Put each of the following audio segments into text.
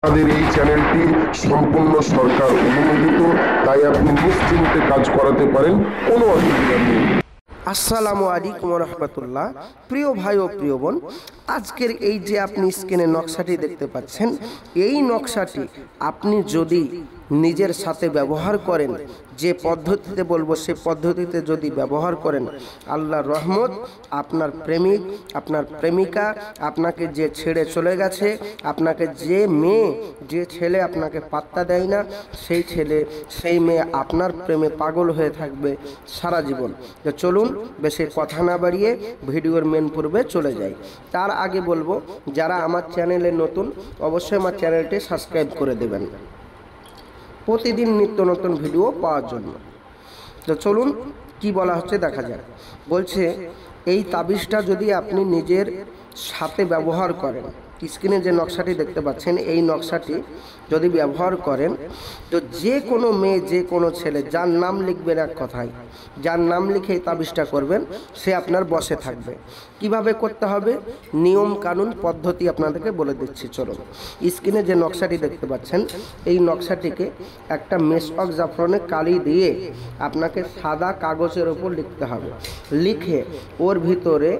আমাদের এই চ্যানেলটি সম্পূর্ণ সরকার অনুমোদিত, তাই আপনি নিশ্চিন্তে কাজ করাতে পারেন, কোনো অসুবিধা নেই। আসসালামু আলাইকুম রহমতুল্লাহ। প্রিয় ভাই ও প্রিয় বোন, আজকের এই যে আপনি স্ক্রিনে নকশাটি দেখতে পাচ্ছেন, এই নকশাটি আপনি যদি নিজের সাথে ব্যবহার করেন, যে পদ্ধতিতে বলবো সে পদ্ধতিতে যদি ব্যবহার করেন, আল্লাহর রহমত, আপনার প্রেমিক, আপনার প্রেমিকা, আপনাকে যে ছেড়ে চলে গেছে, আপনাকে যে মেয়ে, যে ছেলে আপনাকে পাত্তা দেয় না, সেই ছেলে, সেই মেয়ে আপনার প্রেমে পাগল হয়ে থাকবে সারা জীবন। তো চলুন বেশি কথা না বাড়িয়ে ভিডিওর মেন পূর্বে চলে যাই। তার আগে বলবো, যারা আমার চ্যানেলে নতুন অবশ্যই আমার চ্যানেলটি সাবস্ক্রাইব করে দেবেন প্রতিদিন নিত্য নতুন ভিডিও পাওয়ার জন্য। তো চলুন কি বলা হচ্ছে দেখা যাক। বলছে এই তাবিজটা যদি আপনি নিজের সাথে ব্যবহার করেন, স্ক্রিনে যে নকশাটি দেখতে পাচ্ছেন, এই নকশাটি যদি ব্যবহার করেন, তো যে কোনো মেয়ে, যে কোনো ছেলে, যার নাম লিখবেন, এক কথায় যার নাম লিখে এই তাবিজটা করবেন, সে আপনার বশে থাকবে। কিভাবে করতে হবে, নিয়ম কানুন পদ্ধতি আপনাদেরকে বলে দিচ্ছি। চলুন, স্ক্রিনে যে নকশাটি দেখতে পাচ্ছেন, এই নকশাটিকে একটা মেশক জাফরানে কালি দিয়ে আপনাকে সাদা কাগজের ওপর লিখতে হবে। লিখে ওর ভিতরে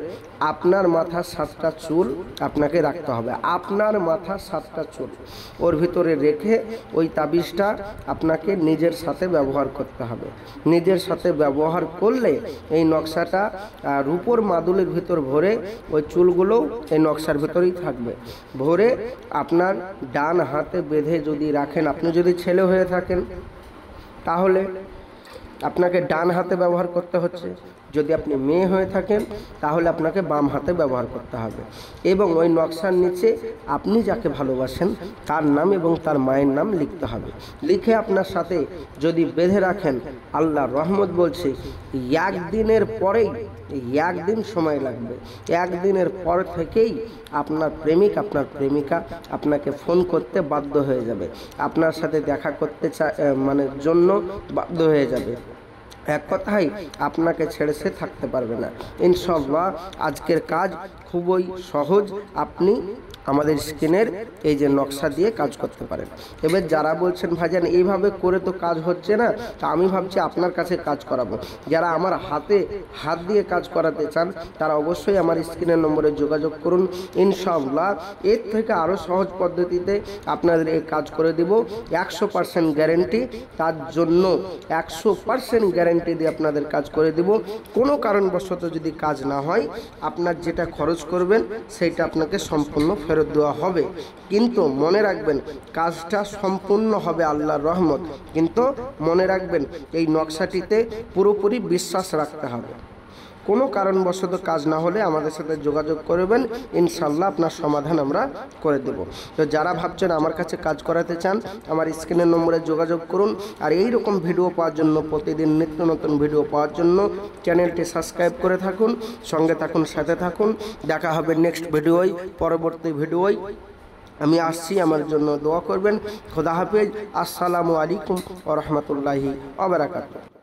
আপনার মাথার 7টা চুল আপনাকে রাখতে হবে। আপনার মাথার 7টা চুল ওর ভিতরে রেখে ওই তাবিজটা আপনাকে নিজের সাথে ব্যবহার করতে হবে। নিজের সাথে ব্যবহার করলে এই নকশাটা রূপোর মাদুলির ভিতর ভরে ওই চুলগুলো এই নকশার ভিতরেই থাকবে। ভরে আপনার ডান হাতে বেঁধে যদি রাখেন, আপনি যদি ছেলে হয়ে থাকেন তাহলে আপনাকে ডান হাতে ব্যবহার করতে হচ্ছে, যদি আপনি মেয়ে হয়ে থাকেন তাহলে আপনাকে বাম হাতে ব্যবহার করতে হবে। এবং ওই নকশার নিচে আপনি যাকে ভালোবাসেন তার নাম এবং তার মায়ের নাম লিখতে হবে। লিখে আপনার সাথে যদি বেঁধে রাখেন, আল্লাহর রহমত বলছে একদিনের পরেই, একদিন সময় লাগবে, একদিনের পর থেকেই আপনার প্রেমিক, আপনার প্রেমিকা আপনাকে ফোন করতে বাধ্য হয়ে যাবে, আপনার সাথে দেখা করতে জন্য বাধ্য হয়ে যাবে। এক কথায় আপনাকে ছেড়ে সে থাকতে পারবে না। ইনশাআল্লাহ আজকের কাজ খুবই সহজ, আপনি আমাদের স্ক্রিনের এই যে নকশা দিয়ে কাজ করতে পারেন। এবার যারা বলছেন ভাইজান এইভাবে করে তো কাজ হচ্ছে না, তা আমি ভাবছি আপনার কাছে কাজ করাবো। যারা আমার হাতে হাত দিয়ে কাজ করাতে চান তারা অবশ্যই আমার স্ক্রিনের নম্বরে যোগাযোগ করুন। ইনশাআল্লাহ এর থেকে আরও সহজ পদ্ধতিতে আপনাদের এই কাজ করে দেব। 100% গ্যারেন্টি, তার জন্য 100% গ্যারেন্টি দিয়ে আপনাদের কাজ করে দেব। কোনো কারণবশত যদি কাজ না হয়, আপনার যেটা খরচ করবেন সেইটা আপনাকে সম্পূর্ণ ফেরত দেওয়া হবে। কিন্তু মনে রাখবেন কাজটা সম্পূর্ণ হবে আল্লাহর রহমত। কিন্তু মনে রাখবেন এই নকশাটিতে পুরোপুরি বিশ্বাস রাখতে হবে। কোনো কারণবশত কাজ না হলে আমাদের সাথে যোগাযোগ করবেন, ইনশাল্লাহ আপনার সমাধান আমরা করে দেব। তো যারা ভাবছেন আমার কাছে কাজ করাতে চান, আমার স্ক্রিনের নম্বরে যোগাযোগ করুন। আর এই রকম ভিডিও পাওয়ার জন্য, প্রতিদিন নিত্য নতুন ভিডিও পাওয়ার জন্য চ্যানেলটি সাবস্ক্রাইব করে থাকুন, সঙ্গে থাকুন, সাথে থাকুন। দেখা হবে নেক্সট ভিডিওয়, পরবর্তী ভিডিওয়। আমি আসছি, আমার জন্য দোয়া করবেন। খোদা হাফেজ। আসসালামু আলাইকুম ওয়া রাহমাতুল্লাহি ওয়া বারাকাতুহু।